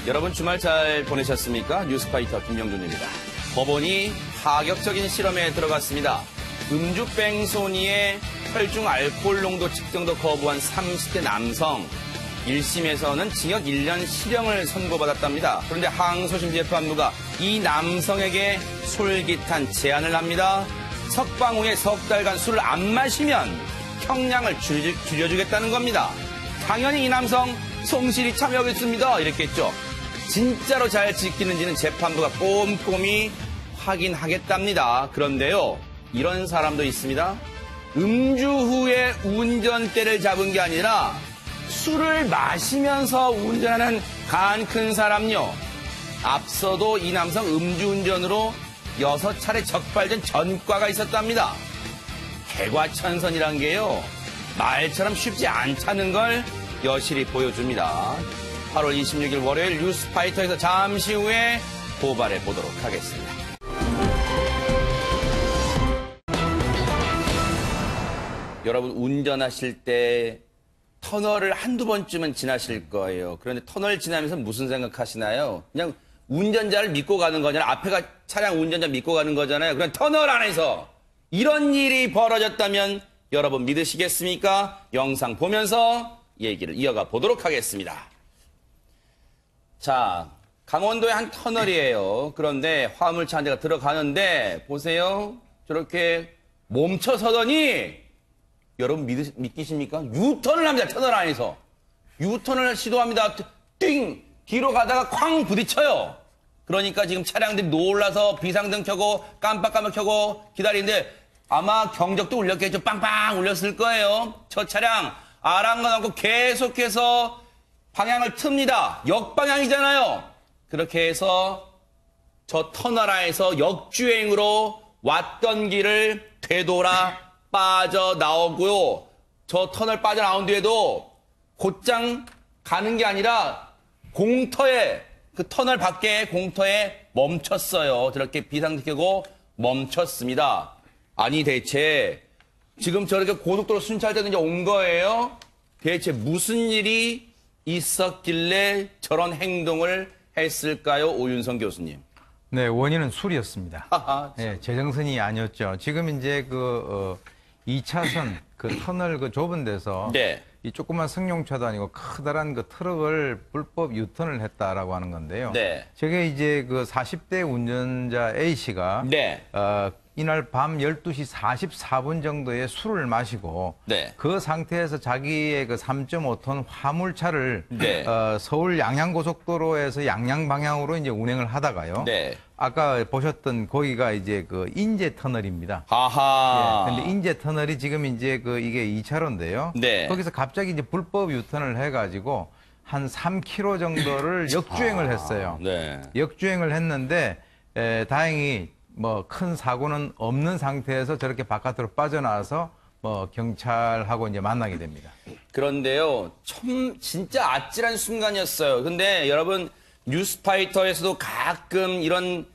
여러분 주말 잘 보내셨습니까? 뉴스파이터 김영준입니다. 법원이 파격적인 실험에 들어갔습니다. 음주 뺑소니에 혈중 알코올 농도 측정도 거부한 30대 남성. 1심에서는 징역 1년 실형을 선고받았답니다. 그런데 항소심 재판부가 이 남성에게 솔깃한 제안을 합니다. 석방 후에 석 달간 술을 안 마시면 형량을 줄여주겠다는 겁니다. 당연히 이 남성 성실히 참여하겠습니다. 이랬겠죠. 진짜로 잘 지키는지는 재판부가 꼼꼼히 확인하겠답니다. 그런데요, 이런 사람도 있습니다. 음주 후에 운전대를 잡은 게 아니라 술을 마시면서 운전하는 간 큰 사람요. 앞서도 이 남성 음주운전으로 6차례 적발된 전과가 있었답니다. 개과천선이란 게요, 말처럼 쉽지 않다는 걸 여실히 보여줍니다. 8월 26일 월요일 뉴스파이터에서 잠시 후에 고발해 보도록 하겠습니다. 여러분 운전하실 때 터널을 한두 번쯤은 지나실 거예요. 그런데 터널 지나면서 무슨 생각하시나요? 그냥 운전자를 믿고 가는 거잖아요. 앞에가 차량 운전자 믿고 가는 거잖아요. 그럼 터널 안에서 이런 일이 벌어졌다면 여러분 믿으시겠습니까? 영상 보면서 얘기를 이어가 보도록 하겠습니다. 자, 강원도의 한 터널이에요. 그런데 화물차 한 대가 들어가는데 보세요. 저렇게 멈춰서더니 여러분 믿기십니까? 유턴을 합니다. 터널 안에서. 유턴을 시도합니다. 띵! 뒤로 가다가 쾅 부딪혀요. 그러니까 지금 차량들이 놀라서 비상등 켜고 깜빡깜빡 켜고 기다리는데 아마 경적도 울렸겠죠. 빵빵 울렸을 거예요. 저 차량 아랑곳 않고 계속해서 방향을 틉니다. 역방향이잖아요. 그렇게 해서 저 터널 안에서 역주행으로 왔던 길을 되돌아 빠져나오고요. 저 터널 빠져나온 뒤에도 곧장 가는 게 아니라 공터에, 그 터널 밖에 공터에 멈췄어요. 저렇게 비상등 켜고 멈췄습니다. 아니 대체 지금 저렇게 고속도로 순찰대는 이제 온 거예요? 대체 무슨 일이 있었길래 저런 행동을 했을까요? 오윤성 교수님. 네, 원인은 술이었습니다. 네, 제정신이 아니었죠. 지금 이제 2차선 그 터널 그 좁은 데서 네. 이 조그만 승용차도 아니고 커다란 그 트럭을 불법 유턴을 했다라고 하는 건데요. 네. 저게 이제 그 40대 운전자 A씨가 네. 이날 밤 12시 44분 정도에 술을 마시고 네. 그 상태에서 자기의 그 3.5톤 화물차를 네. 서울 양양고속도로에서 양양 방향으로 이제 운행을 하다가요. 네. 아까 보셨던 거기가 이제 그 인제 터널입니다. 아하. 예, 근데 인제 터널이 지금 이제 이게 2차로인데요. 네. 거기서 갑자기 이제 불법 유턴을 해가지고 한 3km 정도를 역주행을 했어요. 네. 역주행을 했는데 다행히 뭐 큰 사고는 없는 상태에서 저렇게 바깥으로 빠져나와서 뭐 경찰하고 이제 만나게 됩니다. 그런데요, 참 진짜 아찔한 순간이었어요. 근데 여러분 뉴스파이터에서도 가끔 이런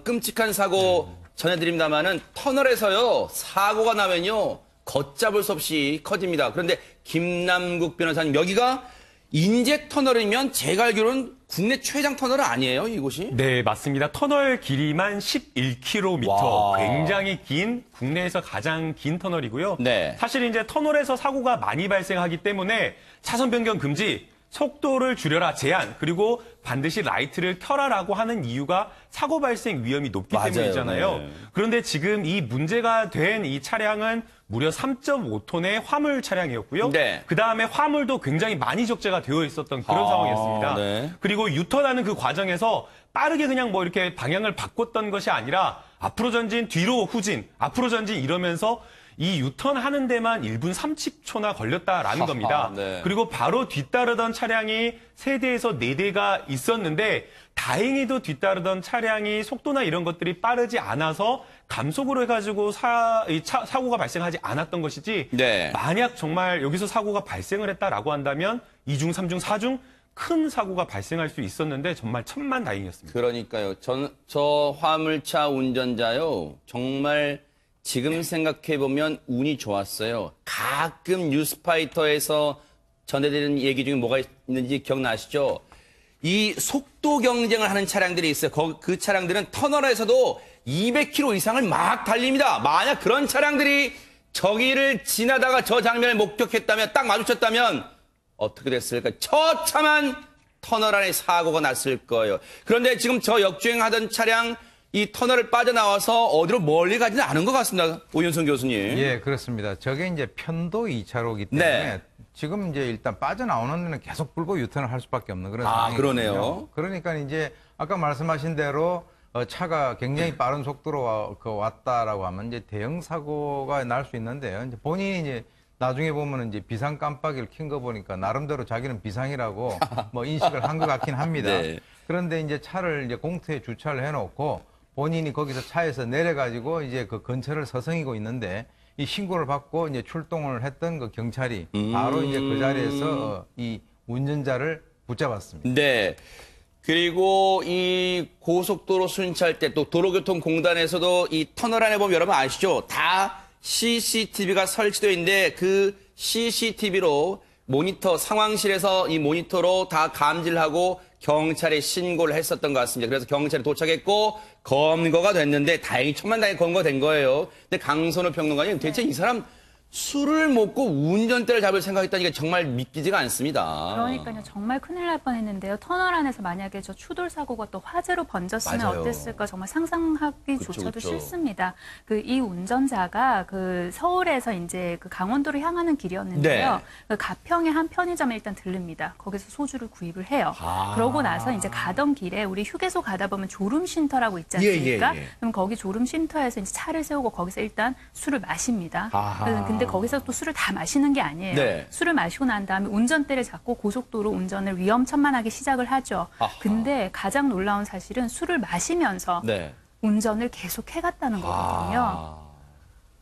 끔찍한 사고 전해드립니다만은 터널에서요 사고가 나면요 걷잡을 수 없이 커집니다. 그런데 김남국 변호사님, 여기가 인제 터널이면 제가 알기로는 국내 최장 터널은 아니에요, 이곳이? 네, 맞습니다. 터널 길이만 11km. 와. 굉장히 긴, 국내에서 가장 긴 터널이고요. 네. 사실 이제 터널에서 사고가 많이 발생하기 때문에 차선 변경 금지, 속도를 줄여라 제한, 그리고 반드시 라이트를 켜라라고 하는 이유가 사고 발생 위험이 높기 맞아요. 때문이잖아요. 네. 그런데 지금 이 문제가 된 이 차량은 무려 3.5톤의 화물 차량이었고요. 네. 그다음에 화물도 굉장히 많이 적재가 되어 있었던 그런 상황이었습니다. 네. 그리고 유턴하는 그 과정에서 빠르게 그냥 뭐 이렇게 방향을 바꿨던 것이 아니라 앞으로 전진, 뒤로 후진, 앞으로 전진 이러면서 이 유턴하는 데만 1분 30초나 걸렸다라는 겁니다. 네. 그리고 바로 뒤따르던 차량이 3대에서 4대가 있었는데 다행히도 뒤따르던 차량이 속도나 이런 것들이 빠르지 않아서 감속으로 해가지고 사고가 발생하지 않았던 것이지 네. 만약 정말 여기서 사고가 발생을 했다라고 한다면 2중, 3중, 4중 큰 사고가 발생할 수 있었는데 정말 천만다행이었습니다. 그러니까요. 저 화물차 운전자요. 정말 지금 생각해보면 운이 좋았어요. 가끔 뉴스파이터에서 전해드리는 얘기 중에 뭐가 있는지 기억나시죠? 이 속도 경쟁을 하는 차량들이 있어요. 그 차량들은 터널에서도 200km 이상을 막 달립니다. 만약 그런 차량들이 저기를 지나다가 저 장면을 목격했다면, 딱 마주쳤다면 어떻게 됐을까? 처참한 터널 안에 사고가 났을 거예요. 그런데 지금 저 역주행하던 차량 이 터널을 빠져나와서 어디로 멀리 가지는 않은 것 같습니다. 오윤성 교수님. 예, 그렇습니다. 저게 이제 편도 2차로이기 때문에 네. 지금 이제 일단 빠져나오는 데는 계속 불고 유턴을 할 수밖에 없는 그런 아, 상황이거든요. 그러네요. 그러니까 이제 아까 말씀하신 대로 차가 굉장히 빠른 속도로 왔다라고 하면 이제 대형 사고가 날 수 있는데요. 이제 본인이 이제 나중에 보면 이제 비상 깜빡이를 킨 거 보니까 나름대로 자기는 비상이라고 뭐 인식을 한 것 같긴 합니다. 네. 그런데 이제 차를 이제 공터에 주차를 해놓고 본인이 거기서 차에서 내려가지고 이제 그 근처를 서성이고 있는데 이 신고를 받고 이제 출동을 했던 그 경찰이 바로 이제 그 자리에서 이 운전자를 붙잡았습니다. 네. 그리고 이 고속도로 순찰 때 또 도로교통공단에서도 이 터널 안에 보면 여러분 아시죠? 다 CCTV가 설치되어 있는데 그 CCTV로 모니터, 상황실에서 이 모니터로 다 감지를 하고 경찰에 신고를 했었던 것 같습니다. 그래서 경찰이 도착했고 검거가 됐는데 다행히 천만다행히 검거된 거예요. 근데 강선우 평론가님 대체 이 사람 술을 먹고 운전대를 잡을 생각했다니까 정말 믿기지가 않습니다. 그러니까요. 정말 큰일 날 뻔했는데요. 터널 안에서 만약에 저 추돌 사고가 또 화재로 번졌으면 맞아요. 어땠을까 정말 상상하기조차도 그쵸. 싫습니다. 이 운전자가 서울에서 이제 강원도로 향하는 길이었는데요. 네. 가평의 한 편의점에 일단 들릅니다. 거기서 소주를 구입을 해요. 그러고 나서 이제 가던 길에 우리 휴게소 가다 보면 졸음쉼터라고 있지 않습니까? 그럼 거기 졸음쉼터에서 이제 차를 세우고 거기서 일단 술을 마십니다. 근데 거기서 또 술을 다 마시는 게 아니에요. 네. 술을 마시고 난 다음에 운전대를 잡고 고속도로 운전을 위험천만하게 시작을 하죠. 근데 가장 놀라운 사실은 술을 마시면서 네. 운전을 계속 해갔다는 거거든요.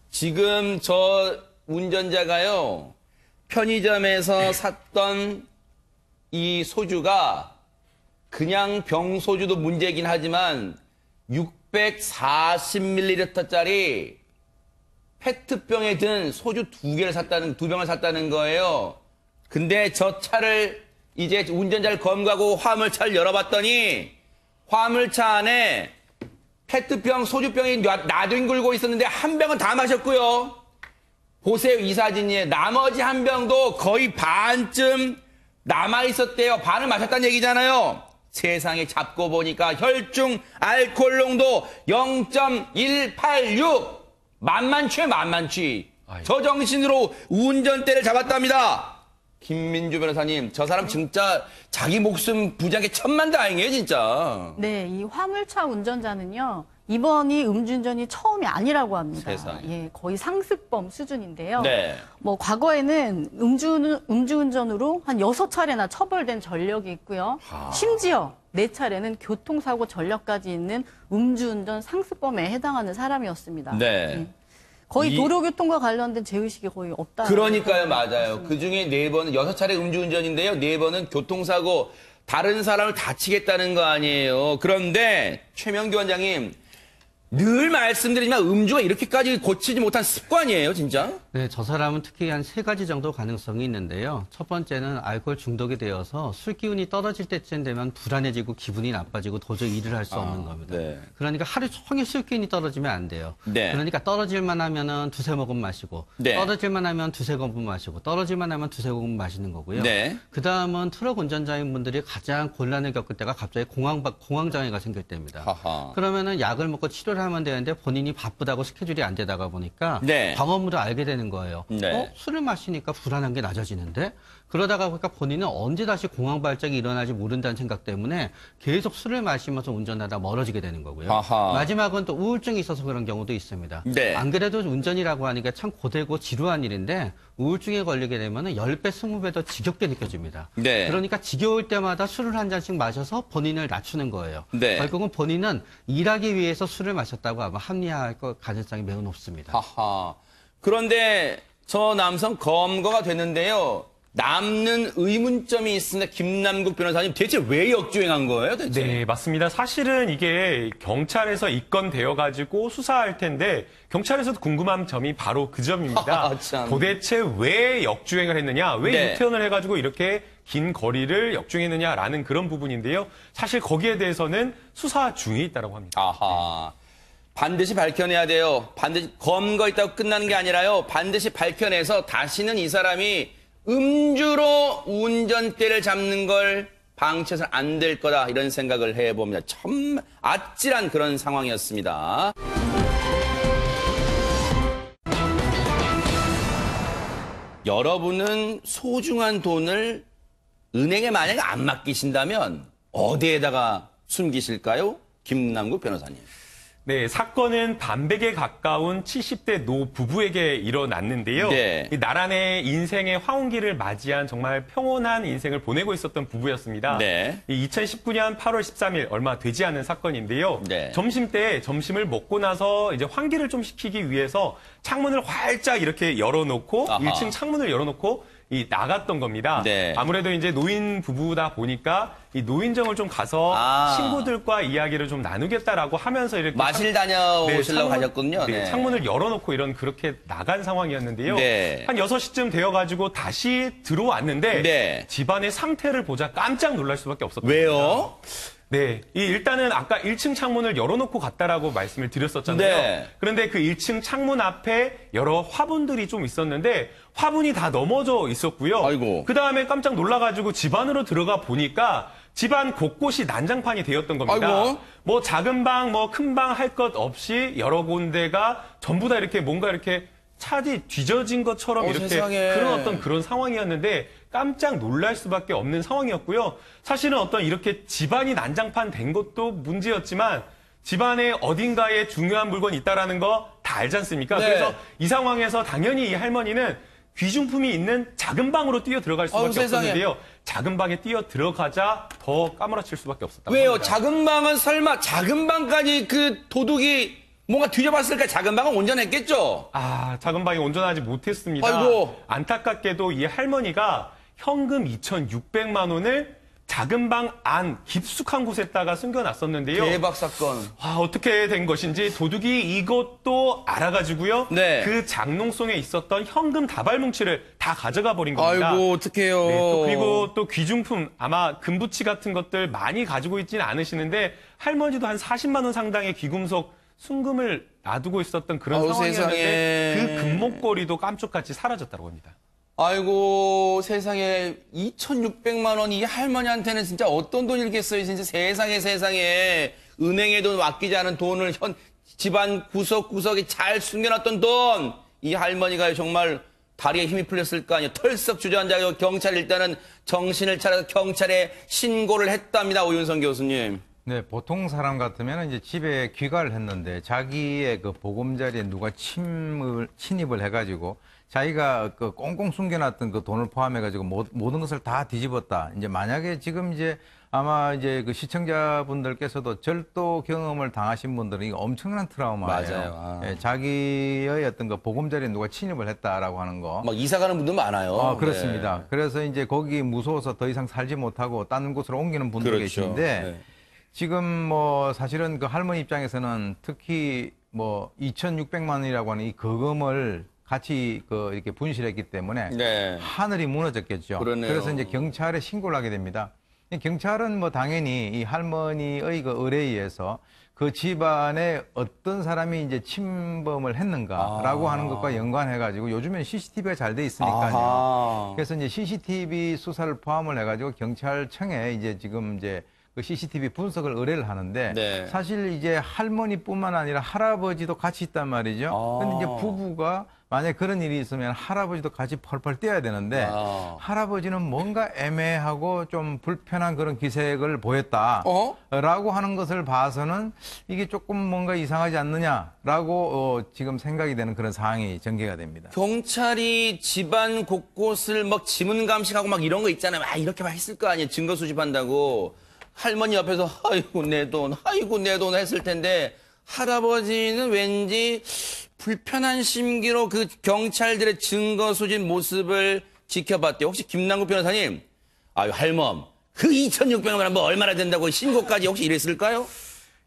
지금 저 운전자가요, 편의점에서 샀던 이 소주가 그냥 병소주도 문제이긴 하지만 640ml짜리 페트병에 든 소주 두 병을 샀다는 거예요. 근데 저 차를 이제 운전자를 검거하고 화물차를 열어봤더니 화물차 안에 페트병, 소주병이 나뒹굴고 있었는데 한 병은 다 마셨고요. 보세요, 이 사진이에요. 나머지 한 병도 거의 반쯤 남아있었대요. 반을 마셨다는 얘기잖아요. 세상에 잡고 보니까 혈중 알코올 농도 0.186. 만만치. 저 정신으로 운전대를 잡았답니다. 김민주 변호사님, 저 사람 진짜 자기 목숨 부지하게 천만다행이에요, 진짜. 네, 이 화물차 운전자는요, 이번이 음주운전이 처음이 아니라고 합니다. 세상에. 예, 거의 상습범 수준인데요. 네. 뭐 과거에는 음주운전으로 한 6차례나 처벌된 전력이 있고요. 심지어 4차례는 교통사고 전력까지 있는 음주운전 상습범에 해당하는 사람이었습니다. 네. 예. 거의 도로교통과 관련된 죄의식이 거의 없다. 그러니까요, 맞아요. 그 중에 4번은 6차례 음주운전인데요. 4번은 교통사고, 다른 사람을 다치겠다는 거 아니에요. 그런데 최명규 원장님, 늘 말씀드리지만 음주가 이렇게까지 고치지 못한 습관이에요, 진짜? 네, 저 사람은 특히 한 3가지 정도 가능성이 있는데요. 첫 번째는 알코올 중독이 되어서 술 기운이 떨어질 때쯤 되면 불안해지고 기분이 나빠지고 도저히 일을 할 수 없는 겁니다. 네. 그러니까 하루 종일 술 기운이 떨어지면 안 돼요. 네. 그러니까 떨어질만 하면은 2-3모금 마시고, 네. 떨어질만 하면 2-3모금 마시고, 떨어질만 하면 2-3모금 마시는 거고요. 네. 그 다음은 트럭 운전자인 분들이 가장 곤란을 겪을 때가 갑자기 공황장애가 생길 때입니다. 하하. 그러면은 약을 먹고 치료를 하면 되는데 본인이 바쁘다고 스케줄이 안 되다가 보니까 네. 방법으로 알게 되는 거예요. 네. 술을 마시니까 불안한 게 낮아지는데 그러다가 보니까 본인은 언제 다시 공황 발작이 일어날지 모른다는 생각 때문에 계속 술을 마시면서 운전하다 멀어지게 되는 거고요. 아하. 마지막은 또 우울증이 있어서 그런 경우도 있습니다. 네. 안 그래도 운전이라고 하니까 참 고되고 지루한 일인데 우울증에 걸리게 되면 10배, 20배 더 지겹게 느껴집니다. 네. 그러니까 지겨울 때마다 술을 한 잔씩 마셔서 본인을 낮추는 거예요. 네. 결국은 본인은 일하기 위해서 술을 마셨다고 아마 합리화할 가능성이 매우 높습니다. 하하. 그런데 저 남성 검거가 됐는데요. 남는 의문점이 있습니다. 김남국 변호사님, 대체 왜 역주행한 거예요, 대체? 네, 맞습니다. 사실은 이게 경찰에서 입건되어가지고 수사할 텐데 경찰에서도 궁금한 점이 바로 그 점입니다. 참. 도대체 왜 역주행을 했느냐, 왜 네. 유턴을 해가지고 이렇게 긴 거리를 역주행했느냐라는 그런 부분인데요. 사실 거기에 대해서는 수사 중에 있다고 합니다. 아하. 반드시 밝혀내야 돼요. 반드시 검거했다고 끝나는 게 아니라요. 반드시 밝혀내서 다시는 이 사람이 음주로 운전대를 잡는 걸 방치해서는 안 될 거다. 이런 생각을 해봅니다. 참 아찔한 그런 상황이었습니다. 여러분은 소중한 돈을 은행에 만약에 안 맡기신다면 어디에다가 숨기실까요? 김남국 변호사님. 네, 사건은 반백에 가까운 70대 노 부부에게 일어났는데요. 네. 이 나란의 인생의 황혼기를 맞이한 정말 평온한 인생을 보내고 있었던 부부였습니다. 네. 이 2019년 8월 13일 얼마 되지 않은 사건인데요. 네. 점심 때 점심을 먹고 나서 이제 환기를 좀 시키기 위해서 창문을 활짝 이렇게 열어놓고 아하. 1층 창문을 열어놓고 나갔던 겁니다. 네. 아무래도 이제 노인 부부다 보니까 이 노인정을 좀 가서 친구들과 이야기를 좀 나누겠다라고 하면서 이렇게 마실 다녀오시려고 창문- 하셨군요. 네, 네. 창문을 열어놓고 그렇게 나간 상황이었는데요. 네. 한 6시쯤 되어가지고 다시 들어왔는데 네. 집안의 상태를 보자 깜짝 놀랄 수밖에 없었던 겁니다. 왜요? 네, 일단은 아까 1층 창문을 열어놓고 갔다라고 말씀을 드렸었잖아요. 네. 그런데 그 1층 창문 앞에 여러 화분들이 좀 있었는데 화분이 다 넘어져 있었고요. 아이고. 그 다음에 깜짝 놀라가지고 집 안으로 들어가 보니까 집안 곳곳이 난장판이 되었던 겁니다. 아이고. 뭐 작은 방, 뭐 큰 방 할 것 없이 여러 군데가 전부 다 이렇게 뭔가 이렇게 차디 뒤져진 것처럼 이렇게 세상에. 그런 상황이었는데 깜짝 놀랄 수밖에 없는 상황이었고요. 사실은 어떤 이렇게 집안이 난장판 된 것도 문제였지만 집안에 어딘가에 중요한 물건이 있다라는 거 다 알지 않습니까? 네. 그래서 이 상황에서 당연히 이 할머니는 귀중품이 있는 작은 방으로 뛰어 들어갈 수밖에 아유, 세상에. 없었는데요. 작은 방에 뛰어 들어가자 더 까무라칠 수밖에 없었다. 왜요? 작은 방은 설마 작은 방까지 그 도둑이 뭔가 뒤져봤을까? 작은 방은 온전했겠죠? 작은 방이 온전하지 못했습니다. 아이고. 안타깝게도 이 할머니가 현금 2,600만 원을 작은 방 안 깊숙한 곳에다가 숨겨놨었는데요. 대박 사건. 어떻게 된 것인지 도둑이 이것도 알아가지고요. 네. 그 장롱송에 있었던 현금 다발 뭉치를 다 가져가 버린 겁니다. 아이고, 어떡해요. 네, 그리고 또 귀중품, 아마 금부치 같은 것들 많이 가지고 있지는 않으시는데 할머니도 한 40만 원 상당의 귀금속 순금을 놔두고 있었던 그런 아우, 상황이었는데 세상에. 그 금목걸이도 깜짝같이 사라졌다고 합니다. 아이고, 세상에 2,600만 원이 이 할머니한테는 진짜 어떤 돈이겠어요? 진짜 세상에 은행에 돈 맡기지 않은 돈을 집안 구석구석에 잘 숨겨놨던 돈. 이 할머니가 정말 다리에 힘이 풀렸을 거 아니에요. 털썩 주저앉아 경찰 일단은 정신을 차려서 경찰에 신고를 했답니다. 오윤성 교수님. 네, 보통 사람 같으면 이제 집에 귀가를 했는데 자기의 그 보금자리에 누가 침입을 해가지고 자기가 그 꽁꽁 숨겨놨던 그 돈을 포함해가지고 모든 것을 다 뒤집었다. 이제 만약에 지금 이제 아마 이제 그 시청자분들께서도 절도 경험을 당하신 분들은 이거 엄청난 트라우마예요. 맞아요. 예, 자기의 어떤 그 보금자리에 누가 침입을 했다라고 하는 거. 막 이사 가는 분도 많아요. 그렇습니다. 네. 그래서 이제 거기 무서워서 더 이상 살지 못하고 다른 곳으로 옮기는 분도 그렇죠. 계신데 네. 지금 뭐 사실은 그 할머니 입장에서는 특히 뭐 2,600만 원이라고 하는 이 거금을 같이 그 이렇게 분실했기 때문에 네. 하늘이 무너졌겠죠. 그러네요. 그래서 이제 경찰에 신고를 하게 됩니다. 이 경찰은 뭐 당연히 이 할머니의 그 의뢰에 의해서 그 집안에 어떤 사람이 이제 침범을 했는가라고 하는 것과 연관해가지고 요즘엔 CCTV가 잘 돼 있으니까요. 아하. 그래서 이제 CCTV 수사를 포함을 해가지고 경찰청에 이제 지금 이제 그 CCTV 분석을 의뢰를 하는데 네. 사실 이제 할머니뿐만 아니라 할아버지도 같이 있단 말이죠. 근데 이제 부부가 만약에 그런 일이 있으면 할아버지도 같이 펄펄 뛰어야 되는데 할아버지는 뭔가 애매하고 좀 불편한 그런 기색을 보였다라고 하는 것을 봐서는 이게 조금 뭔가 이상하지 않느냐라고 지금 생각이 되는 그런 상황이 전개가 됩니다. 경찰이 집안 곳곳을 막 지문 감식하고 막 이런 거 있잖아요. 이렇게 막 했을 거 아니에요. 증거 수집한다고. 할머니 옆에서 아이고 내 돈 했을 텐데 할아버지는 왠지 불편한 심기로 그 경찰들의 증거 수집 모습을 지켜봤대요. 혹시 김남국 변호사님, 할멈, 그 2,600만 원 뭐 얼마나 된다고 신고까지 혹시 이랬을까요?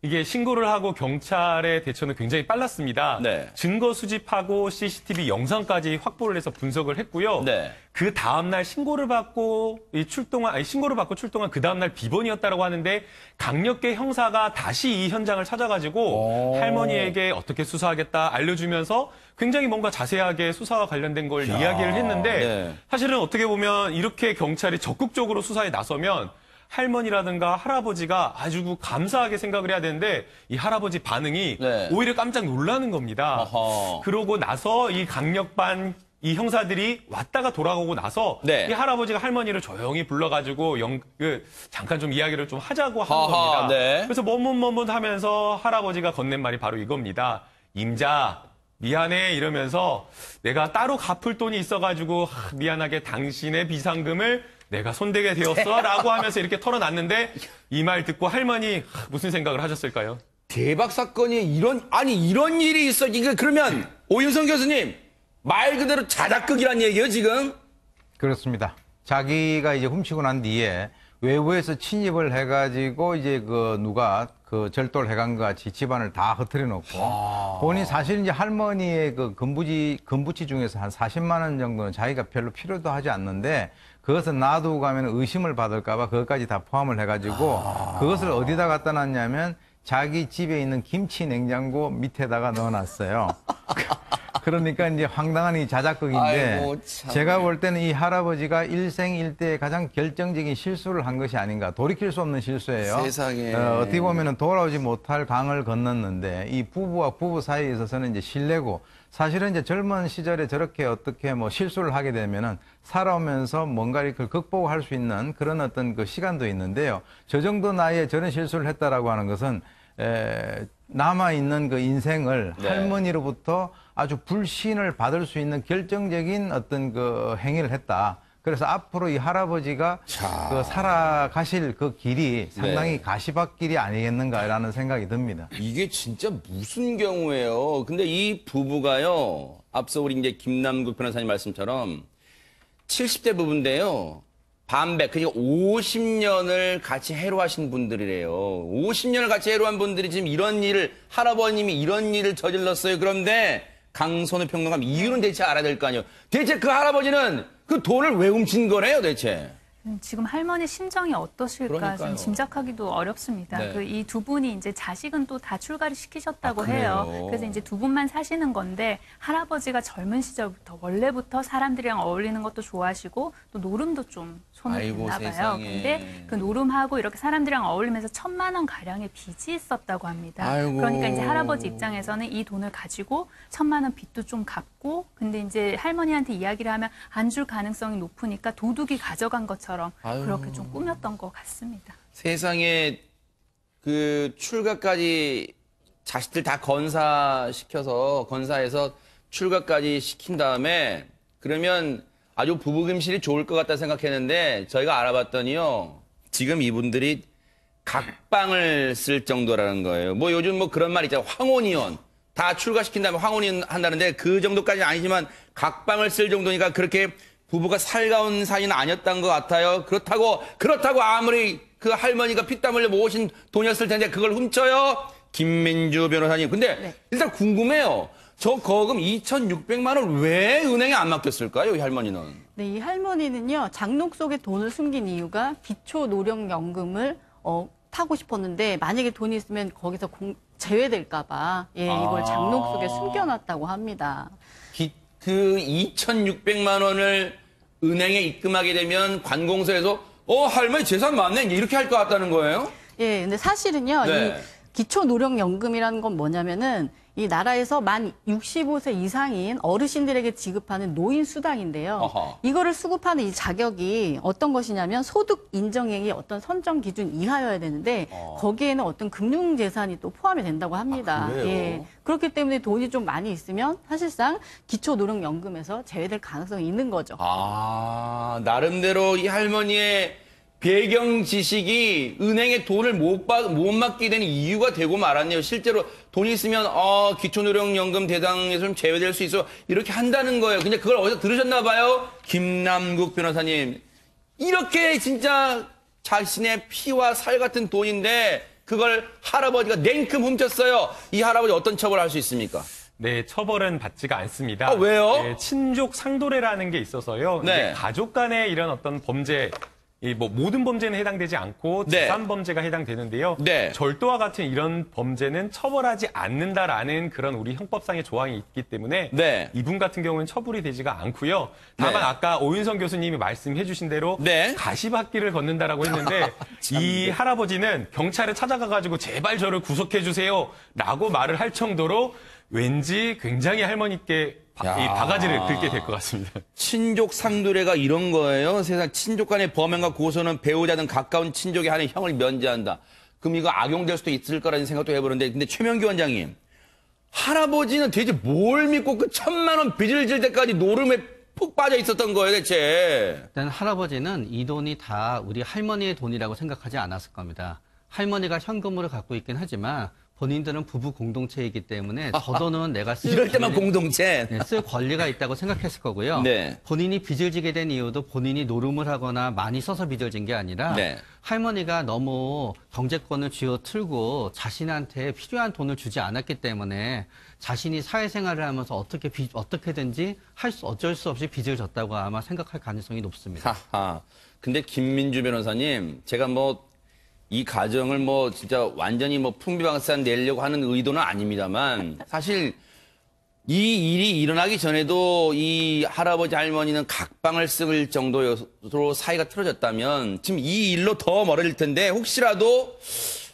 이게 신고를 하고 경찰의 대처는 굉장히 빨랐습니다. 네. 증거 수집하고 CCTV 영상까지 확보를 해서 분석을 했고요. 네. 그 다음날 신고를 받고 출동한 그 다음날 비번이었다라고 하는데 강력계 형사가 다시 이 현장을 찾아가지고 할머니에게 어떻게 수사하겠다 알려주면서 굉장히 뭔가 자세하게 수사와 관련된 걸 이야기를 했는데 네. 사실은 어떻게 보면 이렇게 경찰이 적극적으로 수사에 나서면 할머니라든가 할아버지가 아주 감사하게 생각을 해야 되는데 이 할아버지 반응이 네. 오히려 깜짝 놀라는 겁니다. 어허. 그러고 나서 이 강력반 이 형사들이 왔다가 돌아오고 나서 네. 이 할아버지가 할머니를 조용히 불러가지고 잠깐 좀 이야기를 좀 하자고 한 하하, 겁니다. 네. 그래서 머뭇머뭇하면서 할아버지가 건넨 말이 바로 이겁니다. 임자 미안해 이러면서 내가 따로 갚을 돈이 있어가지고 미안하게 당신의 비상금을 내가 손대게 되었어라고 하면서 이렇게 털어놨는데 이 말 듣고 할머니 무슨 생각을 하셨을까요? 대박 사건이 이런 일이 있어. 이게 그러면 오윤성 교수님 말 그대로 자작극이란 얘기예요, 지금? 그렇습니다. 자기가 이제 훔치고 난 뒤에 외부에서 침입을 해가지고 이제 누가 절도를 해간 것 같이 집안을 다 흐트려 놓고 본인 사실 이제 할머니의 금부치 중에서 한 40만 원 정도는 자기가 별로 필요도 하지 않는데 그것을 놔두고 가면 의심을 받을까봐 그것까지 다 포함을 해가지고 그것을 어디다 갖다 놨냐면 자기 집에 있는 김치 냉장고 밑에다가 넣어놨어요. 그러니까 이제 황당한 이 자작극인데 아이고, 참. 제가 볼 때는 이 할아버지가 일생일대의 가장 결정적인 실수를 한 것이 아닌가. 돌이킬 수 없는 실수예요. 세상에. 어떻게 보면은 돌아오지 못할 강을 건넜는데 이 부부와 부부 사이에 있어서는 이제 신뢰고 사실은 이제 젊은 시절에 저렇게 어떻게 실수를 하게 되면은 살아오면서 뭔가 이걸 극복할 수 있는 그런 어떤 그 시간도 있는데요. 저 정도 나이에 저런 실수를 했다라고 하는 것은 남아있는 그 인생을 네. 할머니로부터 아주 불신을 받을 수 있는 결정적인 어떤 그 행위를 했다. 그래서 앞으로 이 할아버지가 살아가실 그 길이 상당히 네. 가시밭길이 아니겠는가라는 생각이 듭니다. 이게 진짜 무슨 경우예요? 근데 이 부부가요, 앞서 우리 이제 김남국 변호사님 말씀처럼 70대 부부인데요. 반백, 그러니까 50년을 같이 해로하신 분들이래요. 50년을 같이 해로한 분들이 지금 할아버님이 이런 일을 저질렀어요. 그런데 강선우 평론가 이유는 대체 알아야 될 거 아니에요. 대체 그 할아버지는 그 돈을 왜 훔친 거래요, 대체? 지금 할머니 심정이 어떠실까 그러니까요. 좀 짐작하기도 어렵습니다. 네. 이 두 분이 이제 자식은 또 다 출가를 시키셨다고 아, 해요. 그래요? 그래서 이제 두 분만 사시는 건데 할아버지가 젊은 시절부터 원래부터 사람들이랑 어울리는 것도 좋아하시고 또 노름도 좀 손을 아이고, 댔나 봐요. 세상에. 근데 그 노름하고 이렇게 사람들이랑 어울리면서 1,000만 원 가량의 빚이 있었다고 합니다. 아이고. 그러니까 이제 할아버지 입장에서는 이 돈을 가지고 1,000만 원 빚도 좀 갚고 근데 이제 할머니한테 이야기를 하면 안 줄 가능성이 높으니까 도둑이 가져간 것처럼 아유. 그렇게 좀 꾸몄던 것 같습니다. 세상에 그 출가까지 자식들 다 건사해서 출가까지 시킨 다음에 그러면 아주 부부김실이 좋을 것 같다 생각했는데 저희가 알아봤더니요. 지금 이분들이 각방을 쓸 정도라는 거예요. 뭐 요즘 뭐 그런 말 있잖아요. 황혼이혼. 다 출가시킨 다음에 황혼이혼 한다는데 그 정도까지는 아니지만 각방을 쓸 정도니까 그렇게 부부가 살가운 사이는 아니었던 것 같아요. 그렇다고 아무리 그 할머니가 피땀 흘려 모으신 돈이었을 텐데 그걸 훔쳐요? 김민주 변호사님. 근데 일단 궁금해요. 저 거금 2,600만 원 왜 은행에 안 맡겼을까요, 이 할머니는? 네, 이 할머니는요, 장롱 속에 돈을 숨긴 이유가 기초노령연금을 타고 싶었는데 만약에 돈이 있으면 거기서 제외될까봐 이걸 장롱 속에 숨겨놨다고 합니다. 그 2,600만 원을 은행에 입금하게 되면 관공서에서 할머니 재산 많네 이렇게 할 것 같다는 거예요? 예, 근데 사실은요, 네. 이 기초노령연금이라는 건 뭐냐면은 이 나라에서 만 65세 이상인 어르신들에게 지급하는 노인수당인데요. 어허. 이거를 수급하는 이 자격이 어떤 것이냐면 소득 인정액이 어떤 선정 기준 이하여야 되는데 거기에는 어떤 금융재산이 또 포함이 된다고 합니다. 그래요? 예. 그렇기 때문에 돈이 좀 많이 있으면 사실상 기초노령연금에서 제외될 가능성이 있는 거죠. 나름대로 이 할머니의 배경 지식이 은행에 돈을 못 맡게 되는 이유가 되고 말았네요. 실제로 돈이 있으면 기초노령연금 대상에서 좀 제외될 수 있어 이렇게 한다는 거예요. 근데 그걸 어디서 들으셨나 봐요? 김남국 변호사님. 이렇게 진짜 자신의 피와 살 같은 돈인데 그걸 할아버지가 냉큼 훔쳤어요. 이 할아버지 어떤 처벌을 할 수 있습니까? 네, 처벌은 받지가 않습니다. 아, 왜요? 네, 친족 상도례라는 게 있어서요. 네. 이제 가족 간의 이런 어떤 범죄, 모든 범죄는 해당되지 않고 네. 재산 범죄가 해당되는데요. 네. 절도와 같은 이런 범죄는 처벌하지 않는다라는 그런 우리 형법상의 조항이 있기 때문에 네. 이분 같은 경우는 처벌이 되지가 않고요. 다만 네. 아까 오윤성 교수님이 말씀해 주신 대로 네. 가시밭길을 걷는다라고 했는데 이 할아버지는 경찰에 찾아가가지고 제발 저를 구속해 주세요라고 말을 할 정도로 왠지 굉장히 할머니께 이 바가지를 긁게 될 것 같습니다. 친족 상도례가 이런 거예요. 세상 친족 간의 범행과 고소는 배우자 등 가까운 친족에 한해 형을 면제한다. 그럼 이거 악용될 수도 있을 거라는 생각도 해보는데, 근데 최명기 원장님, 할아버지는 대체 뭘 믿고 그 1,000만 원 빚을 질 때까지 노름에 푹 빠져 있었던 거예요, 대체? 일단 할아버지는 이 돈이 다 우리 할머니의 돈이라고 생각하지 않았을 겁니다. 할머니가 현금으로 갖고 있긴 하지만 본인들은 부부 공동체이기 때문에 저 돈은 내가 쓸 이럴 때만 권리- 공동체. 네, 쓸 권리가 있다고 생각했을 거고요. 네. 본인이 빚을 지게 된 이유도 본인이 노름을 하거나 많이 써서 빚을 진 게 아니라 네. 할머니가 너무 경제권을 쥐어틀고 자신한테 필요한 돈을 주지 않았기 때문에 자신이 사회생활을 하면서 어떻게든지 어쩔 수 없이 빚을 졌다고 아마 생각할 가능성이 높습니다. 하하. 근데 김민주 변호사님, 제가 이 가정을 진짜 완전히 풍비박산 내려고 하는 의도는 아닙니다만, 사실 이 일이 일어나기 전에도 이 할아버지 할머니는 각방을 쓸 정도로 사이가 틀어졌다면 지금 이 일로 더 멀어질 텐데, 혹시라도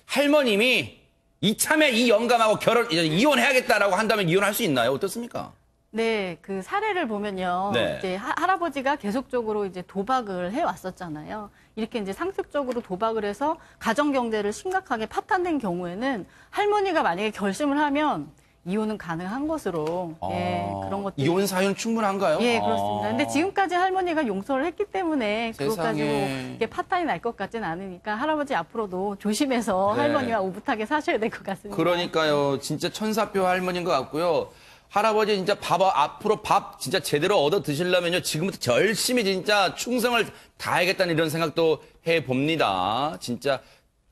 할머님이 이참에 이 영감하고 이혼해야겠다라고 한다면 이혼할 수 있나요? 어떻습니까? 네, 그 사례를 보면요. 네. 이제 할아버지가 계속적으로 이제 도박을 해 왔었잖아요. 이렇게 이제 상습적으로 도박을 해서 가정 경제를 심각하게 파탄된 경우에는 할머니가 만약에 결심을 하면 이혼은 가능한 것으로 그런 것들. 이혼 사유는 충분한가요? 예, 그렇습니다. 근데 지금까지 할머니가 용서를 했기 때문에 그것 가지고 세상에. 이게 파탄이 날 것 같지는 않으니까 할아버지 앞으로도 조심해서 네. 할머니와 오붓하게 사셔야 될 것 같습니다. 그러니까요. 진짜 천사표 할머니인 것 같고요. 할아버지 진짜 앞으로 밥 진짜 제대로 얻어 드시려면요. 지금부터 열심히 진짜 충성을 다하겠다는 이런 생각도 해봅니다. 진짜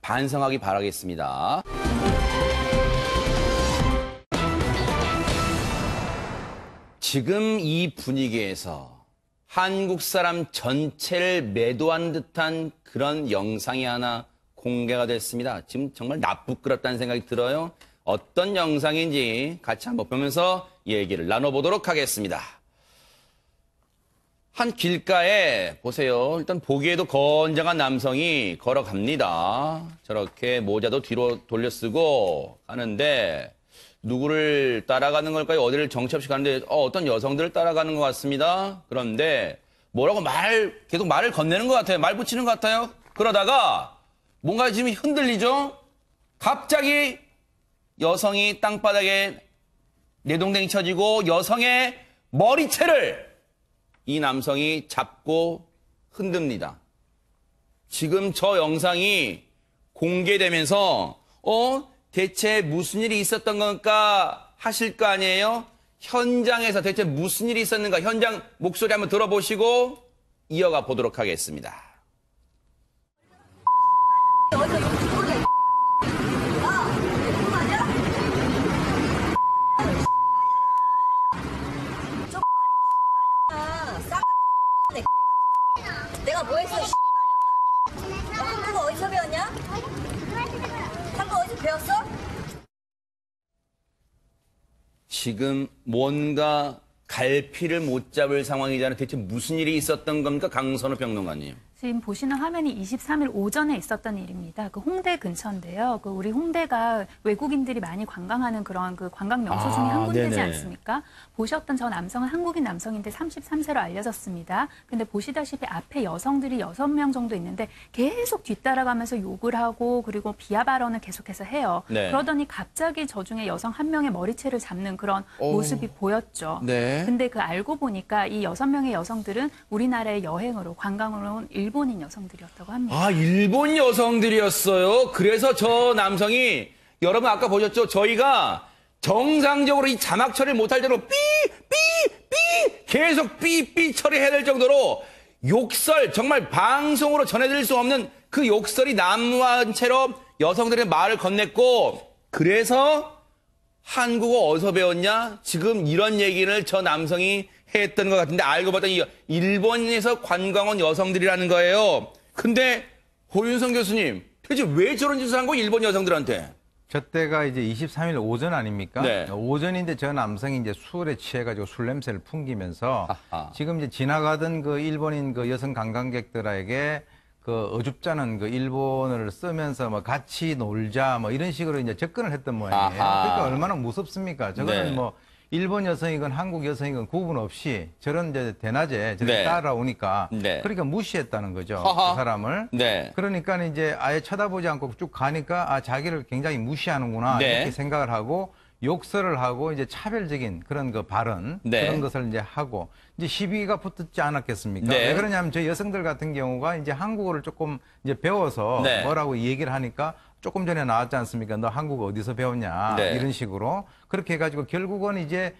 반성하기 바라겠습니다. 지금 이 분위기에서 한국 사람 전체를 매도한 듯한 그런 영상이 하나 공개가 됐습니다. 지금 정말 나쁘끄럽다는 생각이 들어요. 어떤 영상인지 같이 한번 보면서 얘기를 나눠보도록 하겠습니다. 한 길가에 보세요. 일단 보기에도 건장한 남성이 걸어갑니다. 저렇게 모자도 뒤로 돌려 쓰고 가는데 누구를 따라가는 걸까요? 어디를 정처 없이 가는데 어떤 여성들을 따라가는 것 같습니다. 그런데 뭐라고 계속 말을 건네는 것 같아요. 말 붙이는 것 같아요. 그러다가 뭔가 지금 흔들리죠? 갑자기 여성이 땅바닥에 내동댕이 쳐지고 여성의 머리채를 이 남성이 잡고 흔듭니다. 지금 저 영상이 공개되면서 대체 무슨 일이 있었던 건가 하실 거 아니에요? 현장에서 대체 무슨 일이 있었는가 현장 목소리 한번 들어보시고 이어가 보도록 하겠습니다. 내가 뭐 했어? 너 한국어 어디서 배웠냐? 한국어 어디서 배웠어? 지금 뭔가 갈피를 못 잡을 상황이잖아요. 대체 무슨 일이 있었던 겁니까? 강선우 평론가님. 지금 보시는 화면이 23일 오전에 있었던 일입니다. 그 홍대 근처인데요. 그 우리 홍대가 외국인들이 많이 관광하는 그런 그 관광 명소 중에 한 군데지 네네. 않습니까? 보셨던 저 남성은 한국인 남성인데 33세로 알려졌습니다. 근데 보시다시피 앞에 여성들이 6명 정도 있는데 계속 뒤따라가면서 욕을 하고 그리고 비하 발언을 계속해서 해요. 네. 그러더니 갑자기 저 중에 여성 한 명의 머리채를 잡는 그런 모습이 보였죠. 네. 근데 그 알고 보니까 이 6명의 여성들은 우리나라에 여행으로 관광으로 온 일본인 여성들이었다고 합니다. 아, 일본 여성들이었어요. 그래서 저 남성이 여러분 아까 보셨죠? 저희가 정상적으로 이 자막 처리를 못할 정도로 삐 계속 삐 처리해야 될 정도로 욕설 정말 방송으로 전해드릴 수 없는 그 욕설이 난무한 채로 여성들의 말을 건넸고 그래서 한국어 어디서 배웠냐? 지금 이런 얘기를 저 남성이 했던 것 같은데 알고 봤더니 일본에서 관광 온 여성들이라는 거예요. 근데 오윤성 교수님, 도대체 왜 저런 짓을 한 거예요, 일본 여성들한테? 저 때가 이제 23일 오전 아닙니까? 네. 오전인데 저 남성이 이제 술에 취해가지고 술 냄새를 풍기면서 아하. 지금 이제 지나가던 그 일본인 그 여성 관광객들에게 그 어줍잖은 그 일본어를 쓰면서 뭐 같이 놀자 뭐 이런 식으로 이제 접근을 했던 모양이에요. 아하. 그러니까 얼마나 무섭습니까? 저거는 네. 뭐 일본 여성이건 한국 여성이건 구분 없이 저런 이제 대낮에 저렇게 네. 따라오니까 네. 그러니까 무시했다는 거죠. 하하. 그 사람을. 네. 그러니까 이제 아예 쳐다보지 않고 쭉 가니까 아 자기를 굉장히 무시하는구나 네. 이렇게 생각을 하고 욕설을 하고 이제 차별적인 그런 그 발언 네. 그런 것을 이제 하고 이제 시비가 붙었지 않았겠습니까? 네. 왜 그러냐면 저희 여성들 같은 경우가 이제 한국어를 조금 이제 배워서 네. 뭐라고 얘기를 하니까 조금 전에 나왔지 않습니까? 너 한국어 어디서 배웠냐 네. 이런 식으로 그렇게 해가지고 결국은 이제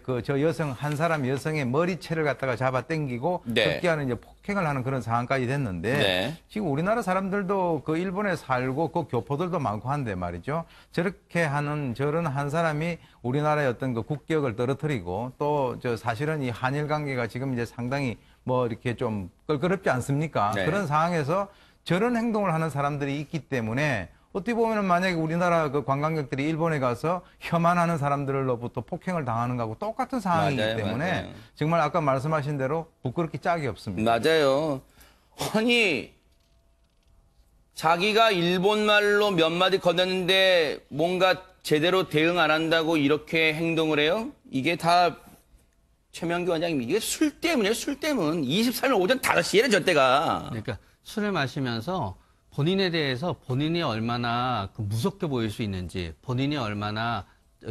그 저 여성 한 사람 여성의 머리채를 갖다가 잡아 당기고 네. 급기야는 이제 폭행을 하는 그런 상황까지 됐는데 네. 지금 우리나라 사람들도 그 일본에 살고 그 교포들도 많고 한데 말이죠. 저렇게 하는 저런 한 사람이 우리나라의 어떤 그 국격을 떨어뜨리고 또 저 사실은 이 한일 관계가 지금 이제 상당히 뭐 이렇게 좀 껄끄럽지 않습니까? 네. 그런 상황에서 저런 행동을 하는 사람들이 있기 때문에 어떻게 보면 만약에 우리나라 그 관광객들이 일본에 가서 혐한하는 사람들로부터 폭행을 당하는 거하고 똑같은 상황이기 맞아요, 때문에 맞아요. 정말 아까 말씀하신 대로 부끄럽게 짝이 없습니다. 맞아요. 아니, 자기가 일본말로 몇 마디 건넸는데 뭔가 제대로 대응 안 한다고 이렇게 행동을 해요? 이게 다 최명규 원장님, 이게 술 때문이에요, 술 때문. 23일 오전 5시에는 저 때가. 그러니까 술을 마시면서 본인에 대해서 본인이 얼마나 그 무섭게 보일 수 있는지, 본인이 얼마나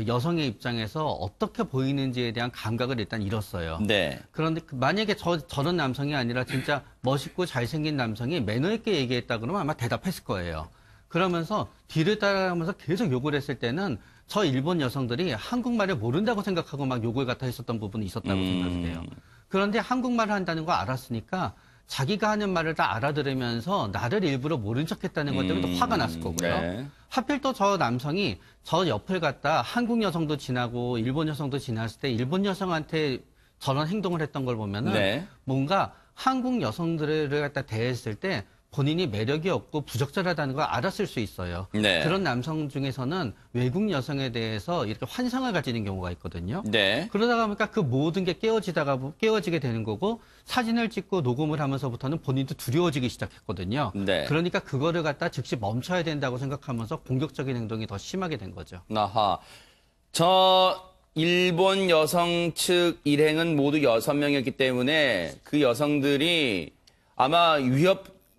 여성의 입장에서 어떻게 보이는지에 대한 감각을 일단 잃었어요. 네. 그런데 만약에 저런 남성이 아니라 진짜 멋있고 잘생긴 남성이 매너 있게 얘기했다 그러면 아마 대답했을 거예요. 그러면서 뒤를 따라가면서 계속 욕을 했을 때는 저 일본 여성들이 한국말을 모른다고 생각하고 막 욕을 갖다 했었던 부분이 있었다고 생각해요. 그런데 한국말을 한다는 거 알았으니까 자기가 하는 말을 다 알아들으면서 나를 일부러 모른 척했다는 것 때문에 또 화가 났을 거고요. 네. 하필 또 저 남성이 저 옆을 갖다 한국 여성도 지나고 일본 여성도 지났을 때 일본 여성한테 저런 행동을 했던 걸 보면은 네. 뭔가 한국 여성들을 갖다 대했을 때 본인이 매력이 없고 부적절하다는 걸 알았을 수 있어요. 네. 그런 남성 중에서는 외국 여성에 대해서 이렇게 환상을 가지는 경우가 있거든요. 네. 그러다가 보니까 그 모든 게 깨어지게 되는 거고 사진을 찍고 녹음을 하면서부터는 본인도 두려워지기 시작했거든요. 네. 그러니까 그거를 갖다 즉시 멈춰야 된다고 생각하면서 공격적인 행동이 더 심하게 된 거죠. 아하. 저 일본 여성 측 일행은 모두 6명이었기 때문에 그 여성들이 아마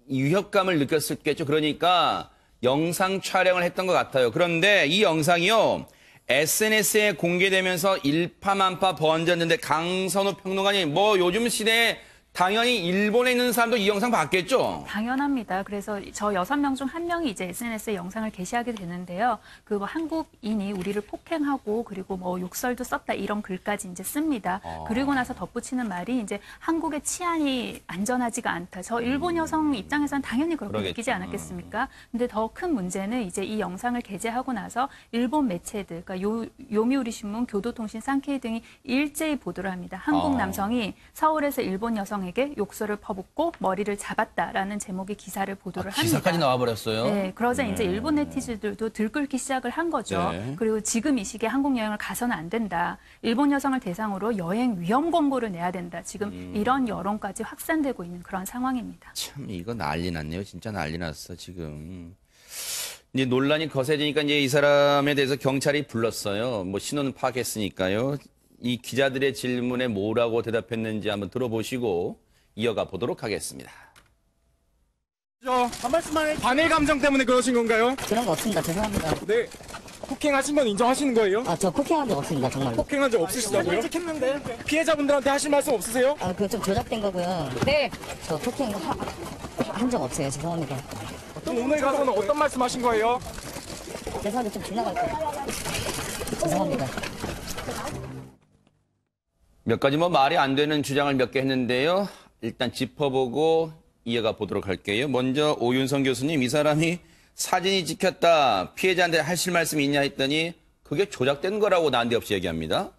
위협감을 느꼈었겠죠. 그러니까 영상 촬영을 했던 것 같아요. 그런데 이 영상이요. SNS에 공개되면서 일파만파 번졌는데 강선우 평론가님, 뭐 요즘 시대에 당연히 일본에 있는 사람도 이 영상 봤겠죠? 당연합니다. 그래서 저 6명 중 1명이 이제 SNS에 영상을 게시하게 되는데요. 그 뭐 한국인이 우리를 폭행하고 그리고 뭐 욕설도 썼다 이런 글까지 이제 씁니다. 그리고 나서 덧붙이는 말이 이제 한국의 치안이 안전하지가 않다. 저 일본 여성 입장에서는 당연히 그렇게 그러겠죠. 느끼지 않았겠습니까? 근데 더 큰 문제는 이제 이 영상을 게재하고 나서 일본 매체들, 그러니까 요미우리 신문, 교도통신, 산케이 등이 일제히 보도를 합니다. 한국 남성이 서울에서 일본 여성에게 욕설을 퍼붓고 머리를 잡았다라는 제목의 기사를 보도를 합니다. 기사까지 나와버렸어요? 네, 그러자 이제 일본 네티즌들도 들끓기 시작을 한 거죠. 네. 그리고 지금 이 시기에 한국 여행을 가서는 안 된다. 일본 여성을 대상으로 여행 위험 권고를 내야 된다. 지금 이런 여론까지 확산되고 있는 그런 상황입니다. 참 이거 난리 났네요. 진짜 난리 났어 지금. 이제 논란이 거세지니까 이제 이 사람에 대해서 경찰이 불렀어요. 뭐 신원은 파악했으니까요. 이 기자들의 질문에 뭐라고 대답했는지 한번 들어보시고 이어가 보도록 하겠습니다. 한 말씀만 반일 감정 때문에 그러신 건가요? 그런 거 없습니다. 죄송합니다. 네. 폭행하신 건 인정하시는 거예요? 저 폭행한 적 없습니다. 정말로. 폭행한 적 없으시다고요? 피해자분들한테 하실 말씀 없으세요? 그거 좀 조작된 거고요. 네. 저 폭행 한 적 없어요. 죄송합니다. 그럼 오늘 가서는 어떤 말씀 하신 거예요? 죄송한데 좀 지나갈게요. 죄송합니다. 몇 가지 뭐 말이 안 되는 주장을 몇 개 했는데요. 일단 짚어보고 이어가 보도록 할게요. 먼저 오윤성 교수님, 이 사람이 사진이 찍혔다. 피해자한테 하실 말씀이 있냐 했더니 그게 조작된 거라고 난데없이 얘기합니다.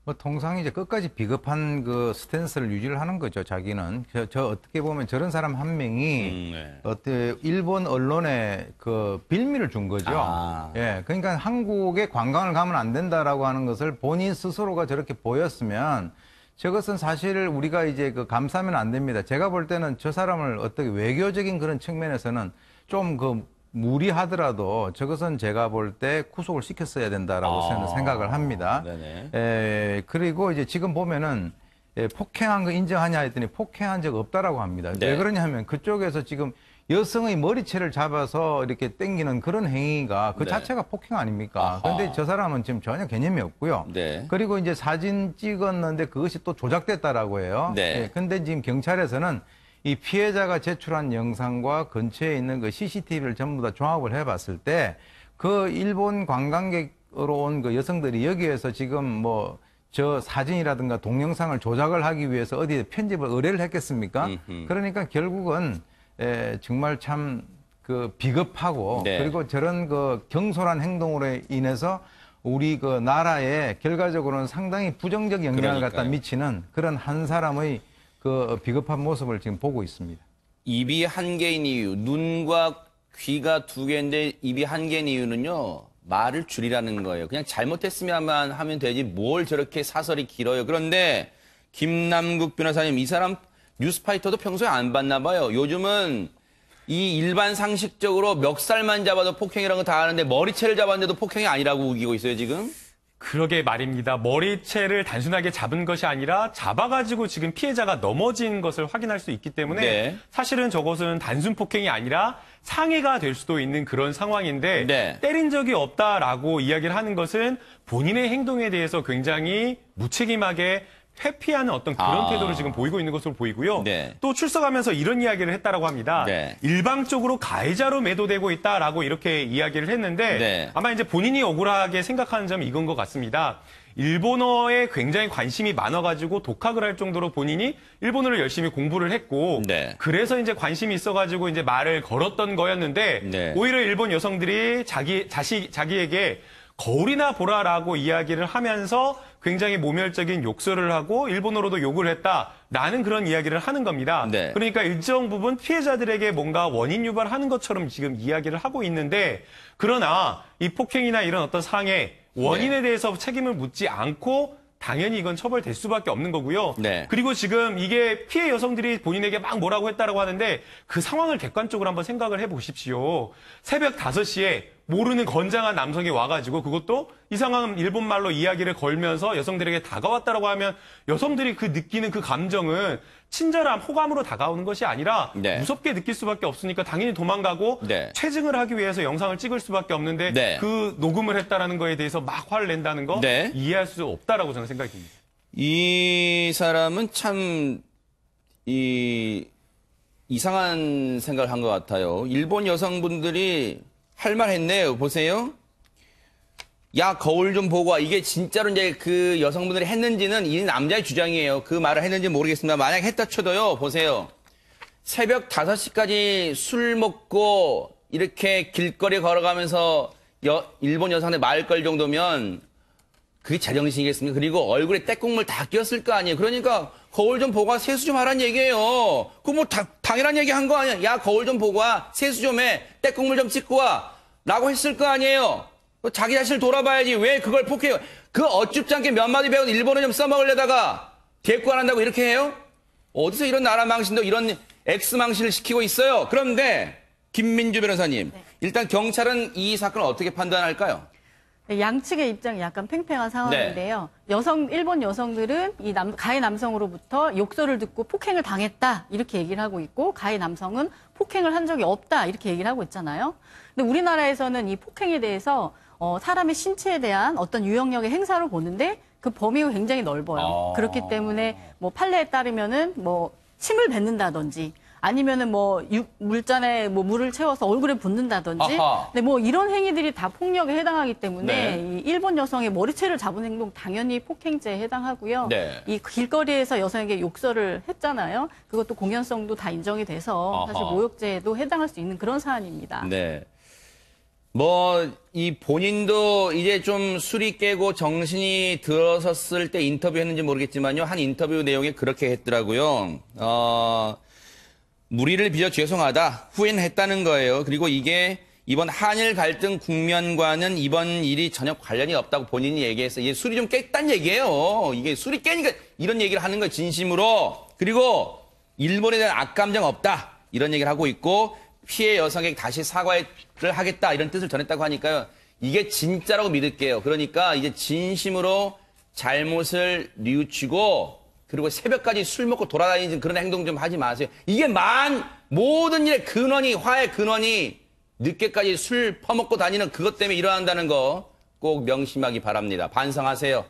뭐 통상 이제 끝까지 비겁한 그 스탠스를 유지를 하는 거죠. 자기는 저 어떻게 보면 저런 사람 한 명이 네. 어때 일본 언론에 그 빌미를 준 거죠. 아. 예, 그러니까 한국에 관광을 가면 안 된다라고 하는 것을 본인 스스로가 저렇게 보였으면 저것은 사실 우리가 이제 그 감싸면 안 됩니다. 제가 볼 때는 저 사람을 어떻게 외교적인 그런 측면에서는 좀 그 무리하더라도 저것은 제가 볼 때 구속을 시켰어야 된다라고 저는 생각을 합니다. 네네. 그리고 이제 지금 보면은 폭행한 거 인정하냐 했더니 폭행한 적 없다라고 합니다. 네. 왜 그러냐면 그쪽에서 지금 여성의 머리채를 잡아서 이렇게 당기는 그런 행위가 그 네. 자체가 폭행 아닙니까? 아하. 그런데 저 사람은 지금 전혀 개념이 없고요. 네. 그리고 이제 사진 찍었는데 그것이 또 조작됐다라고 해요. 네. 근데 지금 경찰에서는 이 피해자가 제출한 영상과 근처에 있는 그 CCTV를 전부 다 종합을 해봤을 때 그 일본 관광객으로 온 그 여성들이 여기에서 지금 뭐 저 사진이라든가 동영상을 조작을 하기 위해서 어디에 편집을 의뢰를 했겠습니까? 그러니까 결국은 정말 참 그 비겁하고 네. 그리고 저런 그 경솔한 행동으로 인해서 우리 그 나라에 결과적으로는 상당히 부정적 영향을 갖다 그러니까요. 미치는 그런 한 사람의 그 비겁한 모습을 지금 보고 있습니다. 입이 한 개인 이유, 눈과 귀가 두 개인데 입이 한 개인 이유는요. 말을 줄이라는 거예요. 그냥 잘못했으면 하면 되지 뭘 저렇게 사설이 길어요. 그런데 김남국 변호사님, 이 사람 뉴스파이터도 평소에 안 봤나 봐요. 요즘은 이 일반 상식적으로 멱살만 잡아도 폭행이라는 거 다 아는데 머리채를 잡았는데도 폭행이 아니라고 우기고 있어요, 지금? 그러게 말입니다. 머리채를 단순하게 잡은 것이 아니라 잡아가지고 지금 피해자가 넘어진 것을 확인할 수 있기 때문에 네. 사실은 저것은 단순 폭행이 아니라 상해가 될 수도 있는 그런 상황인데 네. 때린 적이 없다라고 이야기를 하는 것은 본인의 행동에 대해서 굉장히 무책임하게 회피하는 어떤 그런 태도를 지금 보이고 있는 것으로 보이고요. 네. 또 출석하면서 이런 이야기를 했다라고 합니다. 네. 일방적으로 가해자로 매도되고 있다라고 이렇게 이야기를 했는데 네. 아마 이제 본인이 억울하게 생각하는 점이 이건 것 같습니다. 일본어에 굉장히 관심이 많아가지고 독학을 할 정도로 본인이 일본어를 열심히 공부를 했고 네. 그래서 이제 관심이 있어가지고 이제 말을 걸었던 거였는데 네. 오히려 일본 여성들이 자기에게 거울이나 보라라고 이야기를 하면서 굉장히 모멸적인 욕설을 하고 일본어로도 욕을 했다라는 그런 이야기를 하는 겁니다. 네. 그러니까 일정 부분 피해자들에게 뭔가 원인 유발하는 것처럼 지금 이야기를 하고 있는데 그러나 이 폭행이나 이런 어떤 상해 원인에 대해서 책임을 묻지 않고 당연히 이건 처벌될 수밖에 없는 거고요. 네. 그리고 지금 이게 피해 여성들이 본인에게 막 뭐라고 했다라고 하는데 그 상황을 객관적으로 한번 생각을 해보십시오. 새벽 5시에 모르는 건장한 남성이 와가지고 그것도 이상한 일본말로 이야기를 걸면서 여성들에게 다가왔다라고 하면 여성들이 그 느끼는 그 감정은 친절함, 호감으로 다가오는 것이 아니라 네. 무섭게 느낄 수밖에 없으니까 당연히 도망가고 네. 체증을 하기 위해서 영상을 찍을 수밖에 없는데 네. 그 녹음을 했다라는 거에 대해서 막 화를 낸다는 거 네. 이해할 수 없다라고 저는 생각이 듭니다. 이 사람은 참 이상한 생각을 한 것 같아요. 일본 여성분들이 할 말 했네요. 보세요. 야, 거울 좀 보고 와. 이게 진짜로 이제 그 여성분들이 했는지는 이 남자의 주장이에요. 그 말을 했는지 모르겠습니다. 만약 했다 쳐도요. 보세요. 새벽 5시까지 술 먹고 이렇게 길거리 걸어가면서 일본 여성한테 말 걸 정도면 그게 제정신이겠습니까? 그리고 얼굴에 때국물 다 끼었을 거 아니에요. 그러니까 거울 좀 보고 와, 세수 좀 하란 얘기예요. 그거 뭐 당연한 얘기 한 거 아니야. 야, 거울 좀 보고 와, 세수 좀 해, 때국물 좀 찍고 와 라고 했을 거 아니에요. 자기 자신을 돌아봐야지. 왜 그걸 폭해요? 그 어줍지 않게 몇 마디 배운 일본어 좀 써먹으려다가 대꾸 안 한다고 이렇게 해요? 어디서 이런 나라 망신도 이런 X망신을 시키고 있어요. 그런데 김민주 변호사님, 일단 경찰은 이 사건을 어떻게 판단할까요? 네, 양측의 입장이 약간 팽팽한 상황인데요. 일본 여성들은 이 가해 남성으로부터 욕설을 듣고 폭행을 당했다 이렇게 얘기를 하고 있고 가해 남성은 폭행을 한 적이 없다 이렇게 얘기를 하고 있잖아요. 근데 우리나라에서는 이 폭행에 대해서 사람의 신체에 대한 어떤 유형력의 행사로 보는데 그 범위가 굉장히 넓어요. 그렇기 때문에 뭐 판례에 따르면은 뭐 침을 뱉는다든지 아니면은 뭐 물잔에 뭐 물을 채워서 얼굴에 붓는다든지, 근데 뭐 이런 행위들이 다 폭력에 해당하기 때문에 이 일본 여성의 머리채를 잡은 행동 당연히 폭행죄에 해당하고요. 네. 이 길거리에서 여성에게 욕설을 했잖아요. 그것도 공연성도 다 인정이 돼서 사실 모욕죄에도 해당할 수 있는 그런 사안입니다. 네. 이 본인도 이제 좀 술이 깨고 정신이 들어섰을 때 인터뷰했는지 모르겠지만요. 한 인터뷰 내용에 그렇게 했더라고요. 무리를 빚어 죄송하다. 후회는 했다는 거예요. 그리고 이게 이번 한일 갈등 국면과는 이번 일이 전혀 관련이 없다고 본인이 얘기했어요. 이게 술이 좀 깼다는 얘기예요. 이게 술이 깨니까 이런 얘기를 하는 거예요. 진심으로. 그리고 일본에 대한 악감정 없다. 이런 얘기를 하고 있고 피해 여성에게 다시 사과를 하겠다. 이런 뜻을 전했다고 하니까요. 이게 진짜라고 믿을게요. 그러니까 이제 진심으로 잘못을 뉘우치고 그리고 새벽까지 술 먹고 돌아다니는 그런 행동 좀 하지 마세요. 이게 모든 일의 근원이, 화의 근원이 늦게까지 술 퍼먹고 다니는 그것 때문에 일어난다는 거 꼭 명심하기 바랍니다. 반성하세요.